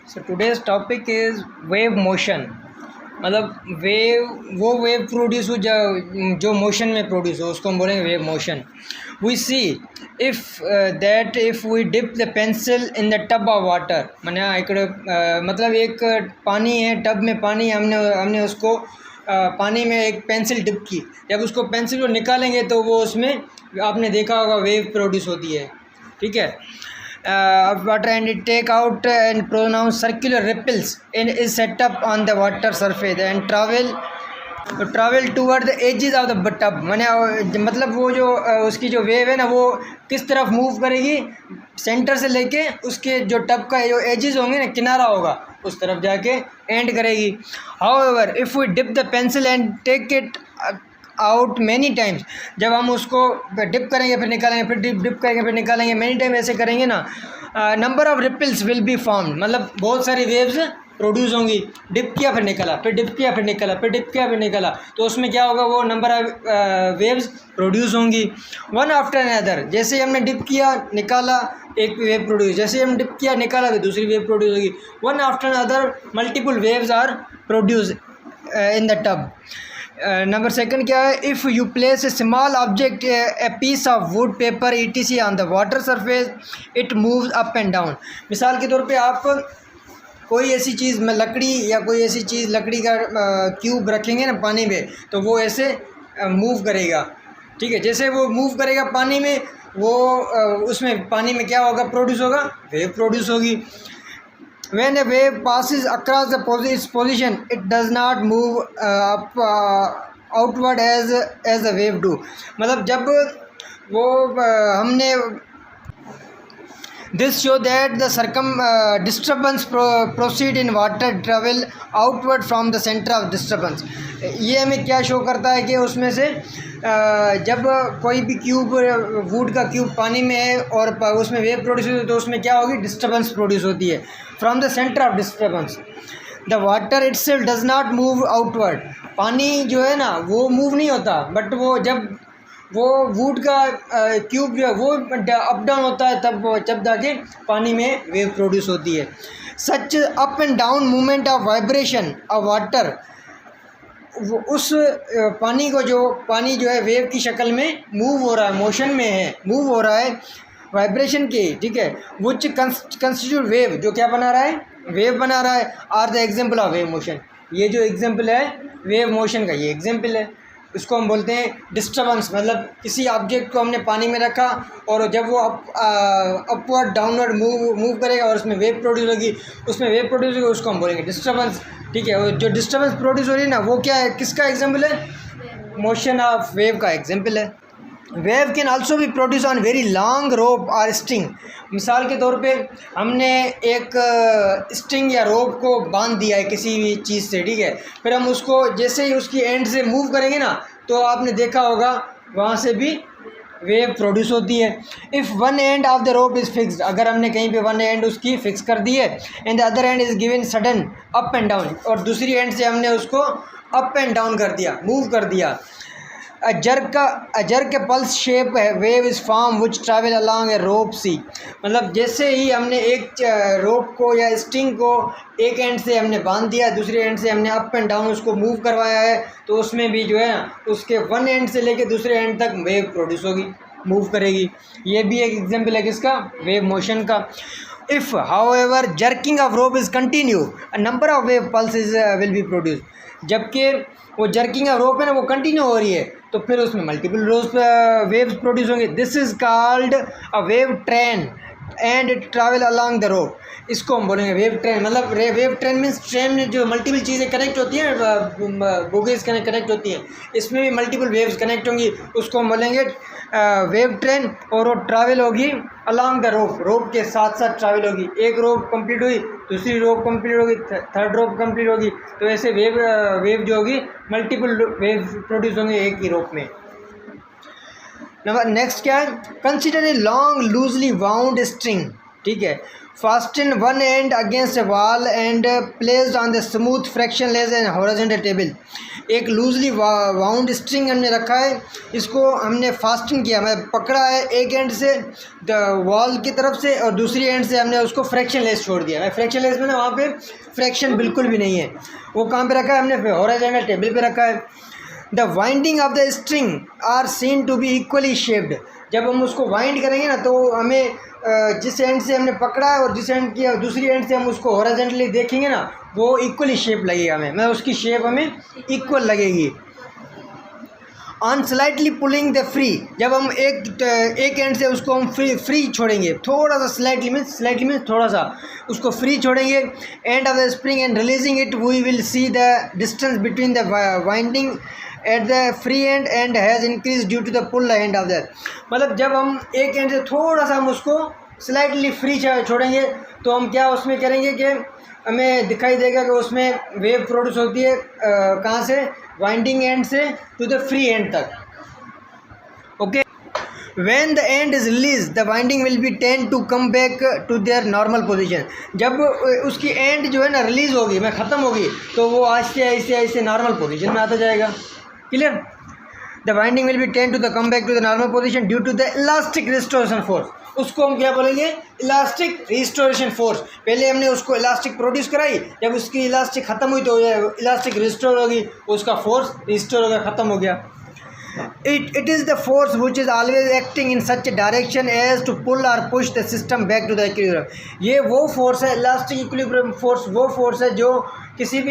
So today's topic is wave motion. मतलब wave produce हो जो मोशन में प्रोड्यूस हो उसको हम बोलेंगे wave motion. We see if that if we dip the pencil in the tub of water. मैंने इकड़े मतलब एक पानी है, टब में पानी, हमने उसको पानी में एक पेंसिल डिप की। जब उसको पेंसिल को निकालेंगे तो वो उसमें आपने देखा होगा वेव प्रोड्यूस होती है, ठीक है। Water and it take out and pronounce circular ripples and is set up on the water surface and travel toward the edges of the tub। मतलब वो जो उसकी जो वेव है ना वो किस तरफ मूव करेगी, सेंटर से लेके उसके जो टब का जो एजेस होंगे ना, किनारा होगा, उस तरफ जाके एंड करेगी। However if we dip the pencil and take it out many times, जब हम उसको डिप करेंगे फिर निकालेंगे, फिर डिप करेंगे फिर निकालेंगे, मैनी टाइम ऐसे करेंगे ना, number of ripples will be formed. मतलब बहुत सारी वेव्स प्रोड्यूस होंगी। डिप किया फिर निकला, फिर डिप किया फिर निकला, फिर डिप किया फिर निकला, तो उसमें क्या होगा, वो नंबर ऑफ वेव्स प्रोड्यूस होंगी वन आफ्टर अनदर। जैसे हमने डिप किया निकाला एक वेव प्रोड्यूस, जैसे हम डिप किया निकाला तो दूसरी वेव प्रोड्यूस होगी। One after another multiple waves are produce in the tub. Number second क्या है, if you place a small object a piece of wood paper ETC on the water surface it moves up and down. मिसाल के तौर पे आप कोई ऐसी चीज़ में लकड़ी या कोई ऐसी चीज़ लकड़ी का क्यूब रखेंगे ना पानी में, तो वो ऐसे मूव करेगा, ठीक है। जैसे वो मूव करेगा पानी में, वो उसमें पानी में क्या होगा, प्रोड्यूस होगा, वेव प्रोड्यूस होगी। When a wave passes across its position, it does not move outward as a wave do। मतलब जब वो हमने this show that the disturbance proceed in water travel outward from the center of disturbance। ये हमें क्या show करता है कि उसमें से जब कोई भी क्यूब, वुड का क्यूब पानी में है और उसमें वेव प्रोड्यूस होती है, तो उसमें क्या होगी, डिस्टर्बेंस प्रोड्यूस होती है from the centre of disturbance. The water itself does not move outward. पानी जो है ना वो मूव नहीं होता, बट वो जब वो वुड का क्यूब जो है वो अप डाउन होता है, तब जब जाके पानी में वेव प्रोड्यूस होती है। Such up and down movement of vibration of water, वो उस पानी जो है वेव की शक्ल में मूव हो रहा है, मोशन में है, मूव हो रहा है वाइब्रेशन के, ठीक है। विच कंस्टिट्यूट वेव, जो क्या बना रहा है, वेव बना रहा है, are the example of wave motion. ये जो एग्जाम्पल है वेव मोशन का, ये एग्जाम्पल है। इसको हम बोलते हैं डिस्टर्बेंस। मतलब किसी ऑब्जेक्ट को हमने पानी में रखा और जब वो अपवर्ड डाउनवर्ड मूव करेगा और उसमें वेव प्रोड्यूस होगी, उसको हम बोलेंगे डिस्टर्बेंस, ठीक है। और जो डिस्टर्बेंस प्रोड्यूस हो रही है ना, वो क्या है, किसका एग्जाम्पल है, मोशन ऑफ वेव का एग्जाम्पल है। Wave can also be produce on very long rope और स्ट्रिंग। मिसाल के तौर पे हमने एक स्ट्रिंग या रोप को बांध दिया है किसी भी चीज़ से, ठीक है। फिर हम उसको जैसे ही उसकी एंड से मूव करेंगे ना, तो आपने देखा होगा वहाँ से भी वेव प्रोड्यूस होती है। If one and of the rope is fixed, अगर हमने कहीं पे वन एंड उसकी फिक्स कर दी है, and the other and is given sudden up and down, और दूसरी एंड से हमने उसको अप एंड डाउन कर दिया, मूव कर दिया। A jerk pulse shape wave is formed which travel along a rope C। मतलब जैसे ही हमने एक रोप को या स्ट्रिंग को एक एंड से हमने बांध दिया, दूसरे एंड से हमने अप एंड डाउन उसको मूव करवाया है, तो उसमें भी जो है ना, उसके वन एंड से लेके दूसरे एंड तक वेव प्रोड्यूस होगी, मूव करेगी। ये भी एक एग्जाम्पल है किसका, वेव मोशन का। If however jerking of rope is continue, a number of wave pulses will be produced। जबकि वो जर्किंग ऑफ रोप है ना वो कंटिन्यू हो रही है, तो फिर उसमें मल्टीपल वेव्स प्रोड्यूस होंगे। This is called a wave train and it travel along the rope. इसको हम बोलेंगे वेव ट्रेन। मतलब वेव ट्रेन मीन्स ट्रेन में जो मल्टीपल चीज़ें कनेक्ट होती हैं, बोगीज कनेक्ट होती हैं, इसमें भी मल्टीपल वेव्स कनेक्ट होंगी, उसको हम बोलेंगे वेव ट्रेन। और वो ट्रैवल होगी अलॉन्ग द रोप, रोप के साथ साथ ट्रैवल होगी। एक रोप कंप्लीट हुई, दूसरी रोप कंप्लीट होगी, थर्ड रोप कंप्लीट होगी, तो ऐसे वेव जो होगी मल्टीपल वेव प्रोड्यूस होंगे एक ही रोप में। नंबर नेक्स्ट क्या है, consider a long loosely wound string, ठीक है। fasten one end against a wall and placed on the smooth frictionless and horizontal table। एक लूजली वाउंड स्ट्रिंग हमने रखा है, इसको हमने फास्टिंग किया, मतलब पकड़ा है एक एंड से वॉल की तरफ से और दूसरी एंड से हमने उसको फ्रैक्शनलेस छोड़ दिया। फ्रैक्शनलेस में ना वहाँ पे फ्रैक्शन बिल्कुल भी नहीं है। वो कहाँ पे रखा है? हमने हॉरिजॉन्टल टेबल पे रखा है। The winding of the string are seen to be equally shaped. जब हम उसको वाइंड करेंगे ना तो हमें जिस एंड से हमने पकड़ा है और जिस एंड की दूसरी एंड से हम उसको हॉरिजॉन्टली देखेंगे ना, वो इक्वली शेप लगेगा हमें, मतलब उसकी शेप हमें इक्वल लगेगी। On slightly pulling the free, जब हम एक एंड से उसको हम फ्री छोड़ेंगे, थोड़ा सा स्लाइटली मीन्स थोड़ा सा उसको फ्री छोड़ेंगे, end of the spring and releasing it, we will see the distance between the winding at the free end has increase due to the pull end of that. मतलब जब हम एक and से थोड़ा सा हम उसको स्लाइटली फ्री छोड़ेंगे तो हम क्या उसमें करेंगे कि हमें दिखाई देगा कि उसमें वेव प्रोड्यूस होती है कहाँ से? वाइंडिंग एंड से टू द फ्री एंड तक। Okay, when the end is release the winding will be tend to come back to their normal position. जब उसकी एंड जो है ना रिलीज होगी, मैं ख़त्म होगी, तो वो आहिस्ते नॉर्मल पोजीशन में आता जाएगा। Clear? The winding will be tend to the come back to the normal position due to the elastic restoration force. उसको हम क्या बोलेंगे? Elastic restoration force. पहले हमने उसको इलास्टिक प्रोड्यूस कराई, जब उसकी इलास्टिक ख़त्म हुई तो इलास्टिक रिस्टोर होगी, उसका फोर्स रिस्टोर हो गया, ख़त्म हो गया। It is the force which is always acting in such a direction as to pull or push the system back to the equilibrium। ये वो फोर्स है, इलास्टिक इक्विलिब्रियम फोर्स, वो फोर्स है जो किसी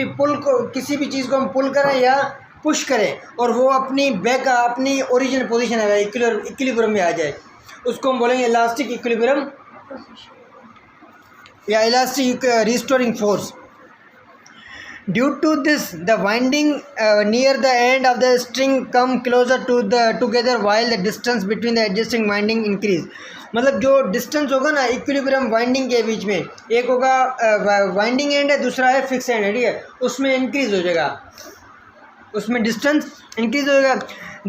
भी चीज़ को हम पुल करें या पुश करें और वो अपनी ओरिजिनल पोजीशन है इक्विलिब्रियम में आ जाए, उसको हम बोलेंगे इलास्टिक इक्विलिब्रियम या elastic restoring force. Due to this, the winding near the end of the string come closer to together while the distance between the adjacent winding increase। मतलब जो distance होगा ना इक्विलिब्रियम वाइंडिंग के बीच में, एक होगा winding and है, दूसरा है फिक्स एंड है, ठीक है, उसमें इंक्रीज हो जाएगा, उसमें डिस्टेंस इंक्रीज हो जाएगा।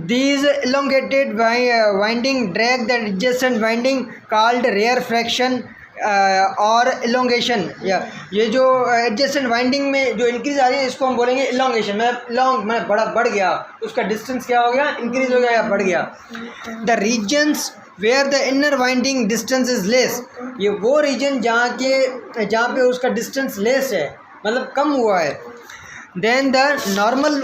These elongated winding drag the adjacent winding called rarefaction और इलोंगेशन। या ये जो एडजेसेंट वाइंडिंग में जो इंक्रीज आ रही है इसको हम बोलेंगे इलोंगेशन। मतलब लॉन्ग मतलब बड़ा बढ़ गया, उसका डिस्टेंस क्या हो गया? इंक्रीज हो गया या बढ़ गया। The regions where the inner winding distance is less, ये वो रीजन जहाँ पे उसका डिस्टेंस लेस है, मतलब कम हुआ है। Then the normal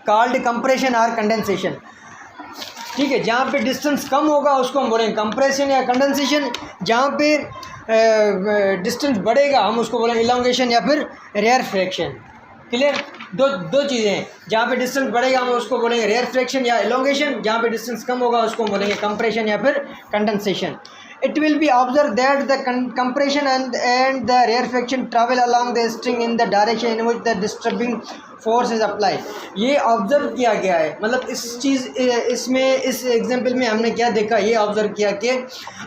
called compression और कंडेंसेशन, ठीक है, जहाँ पे डिस्टेंस कम होगा उसको हम बोलेंगे कंप्रेशन या कंडेंसेशन, जहाँ पे डिस्टेंस बढ़ेगा हम उसको बोलेंगे इलोंगेशन या फिर रेयरफैक्शन। क्लियर? दो चीज़ें हैं, जहाँ पे डिस्टेंस बढ़ेगा हम उसको बोलेंगे रेयरफैक्शन या इलोंगेशन, जहाँ पे डिस्टेंस कम होगा उसको हम बोलेंगे कंप्रेशन या फिर condensation. It will be observed that the compression and the rarefaction travel along the string in the direction in which the disturbing force is applied। ये ऑब्जर्व किया गया है, मतलब इस एग्जाम्पल में हमने क्या देखा, ये ऑब्जर्व किया कि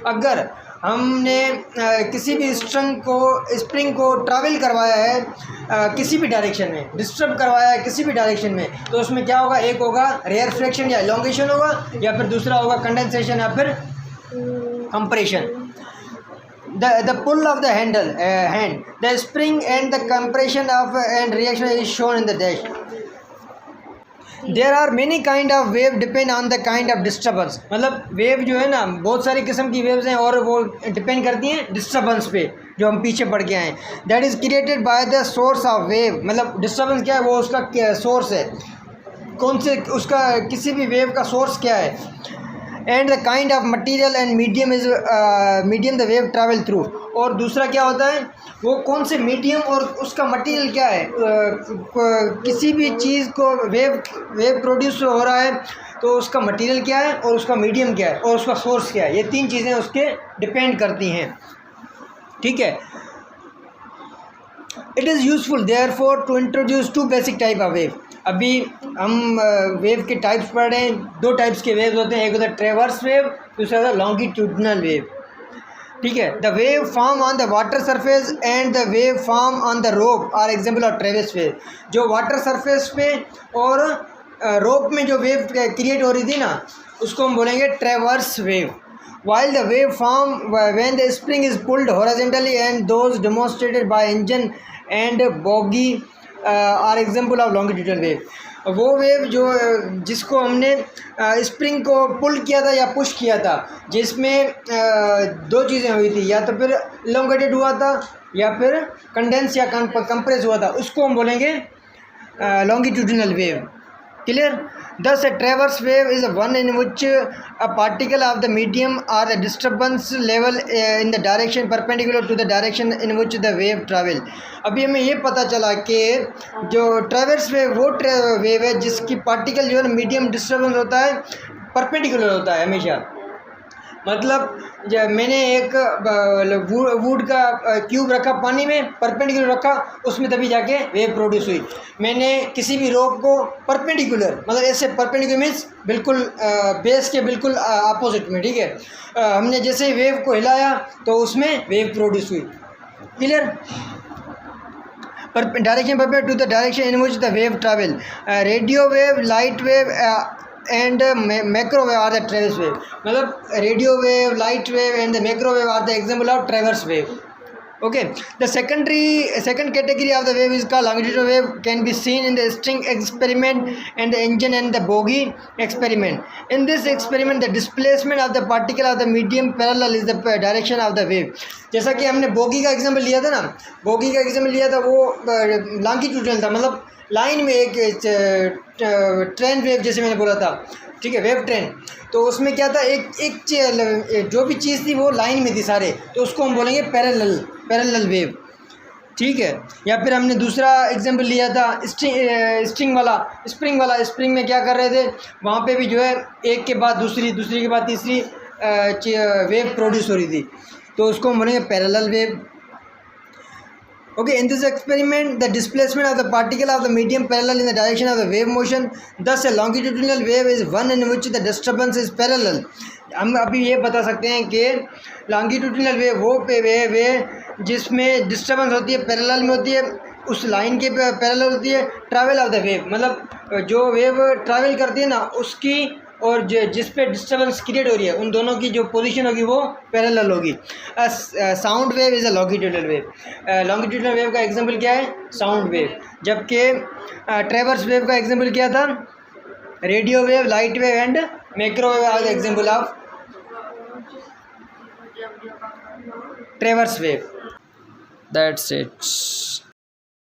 अगर हमने किसी भी स्प्रिंग को ट्रैवल करवाया है किसी भी डायरेक्शन में, डिस्टर्ब करवाया है किसी भी डायरेक्शन में, तो उसमें क्या होगा? एक होगा रेयरफैक्शन या इलोंगेशन होगा, या फिर दूसरा होगा कंडेंसेशन या फिर compression। The pull of the hand, the spring and the compression of and reaction is shown in the dash। There are many kind of wave depend on the kind of disturbance। मतलब wave जो है ना, बहुत सारी किस्म की waves हैं और वो डिपेंड करती हैं डिस्टर्बेंस पे, जो हम पीछे पढ़ के आए। That is created by the source of wave. मतलब डिस्टर्बेंस क्या है? वो उसका सोर्स है, कौन से उसका किसी भी वेव का सोर्स क्या है। And the kind of material and medium the wave travel through. और दूसरा क्या होता है? वो कौन से मीडियम और उसका मटेरियल क्या है। किसी भी चीज़ को वेव प्रोड्यूस हो रहा है तो उसका मटेरियल क्या है और उसका मीडियम क्या है और उसका सोर्स क्या है, ये तीन चीज़ें उसके डिपेंड करती हैं, ठीक है। It is useful therefore to introduce to basic type of wave. अभी हम वेव के टाइप्स पढ़ रहे हैं, दो टाइप्स के वेव होते हैं, एक होता है ट्रेवर्स वेव, दूसरा होता है लॉन्गिट्यूडनल वेव, ठीक है। The wave form on the water surface and the wave form on the rope are example of traverse wave. जो वाटर सरफेस पे और रोप में जो वेव क्रिएट हो रही थी ना, उसको हम बोलेंगे ट्रेवर्स wave. while the wave form when the spring is pulled horizontally, and those demonstrated by engine and bogie are example of longitudinal wave. वो वेव जो जिसको हमने स्प्रिंग को पुल किया था या पुश किया था, जिसमें दो चीज़ें हुई थी, या तो फिर लॉन्गेटेड हुआ था या फिर कंडेंस या कंप्रेस हुआ था, उसको हम बोलेंगे longitudinal wave. Clear? Thus, a transverse wave is one in which a particle of the medium or a disturbance level in the direction perpendicular to the direction in which the wave travel. अभी हमें ये पता चला कि जो traverse wave वो wave है जिसकी पार्टिकल जो है ना मीडियम डिस्टर्बेंस होता है, परपेंडिकुलर होता है हमेशा. मतलब जब मैंने एक वुड का क्यूब रखा पानी में, परपेंडिकुलर रखा, उसमें तभी जाके वेव प्रोड्यूस हुई. मैंने किसी भी रोप को परपेंडिकुलर, मतलब ऐसे परपेंडिकुलर मीन्स बिल्कुल बेस के बिल्कुल अपोजिट में, ठीक है, हमने जैसे वेव को हिलाया तो उसमें वेव प्रोड्यूस हुई. Clear? Direction perpendicular to the direction in which the wave travel. Radio wave, light wave and microwave are the traverse wave. मतलब radio wave, light wave and the microwave are the example of traverse wave. Okay, the second category of the wave is called longitudinal wave, can be seen in the string experiment and the engine and the bogie experiment. In this experiment, the displacement of the particle of the medium parallel is the direction of the wave. जैसा कि हमने bogie का example लिया था ना, bogie का example लिया था, वो लॉन्गिट्यूडनल था, मतलब लाइन में एक ट्रेन वेव जैसे मैंने बोला था, ठीक है, वेव ट्रेन. तो उसमें क्या था, एक जो भी चीज़ थी वो लाइन में थी सारे, तो उसको हम बोलेंगे पैरेलल वेव. ठीक है. या फिर हमने दूसरा एग्जांपल लिया था स्प्रिंग वाला. स्प्रिंग में क्या कर रहे थे, वहाँ पे भी जो है एक के बाद दूसरी के बाद तीसरी वेव प्रोड्यूस हो रही थी, तो उसको हम बोलेंगे parallel wave. Okay, in this experiment, the displacement of the particle of the medium parallel in the direction of the wave motion. Thus, a longitudinal wave is one in which the disturbance is parallel. हम अभी ये बता सकते हैं कि longitudinal wave वो wave है जिसमें डिस्टर्बेंस होती है, पैरेलल में होती है, उस लाइन के पैरेलल होती है. ट्रैवल ऑफ द वेव, मतलब जो वेव ट्रैवल करती है ना उसकी, और जिस पे डिस्टर्बेंस क्रिएट हो रही है, उन दोनों की जो पोजीशन होगी वो पैरेलल होगी. Sound wave is a longitudinal wave. Longitudinal wave का एग्जांपल क्या है, साउंड वेव. जबकि ट्रैवर्स वेव का एग्जांपल क्या था, radio wave, light wave and microwave are the example of traverse wave. That's it.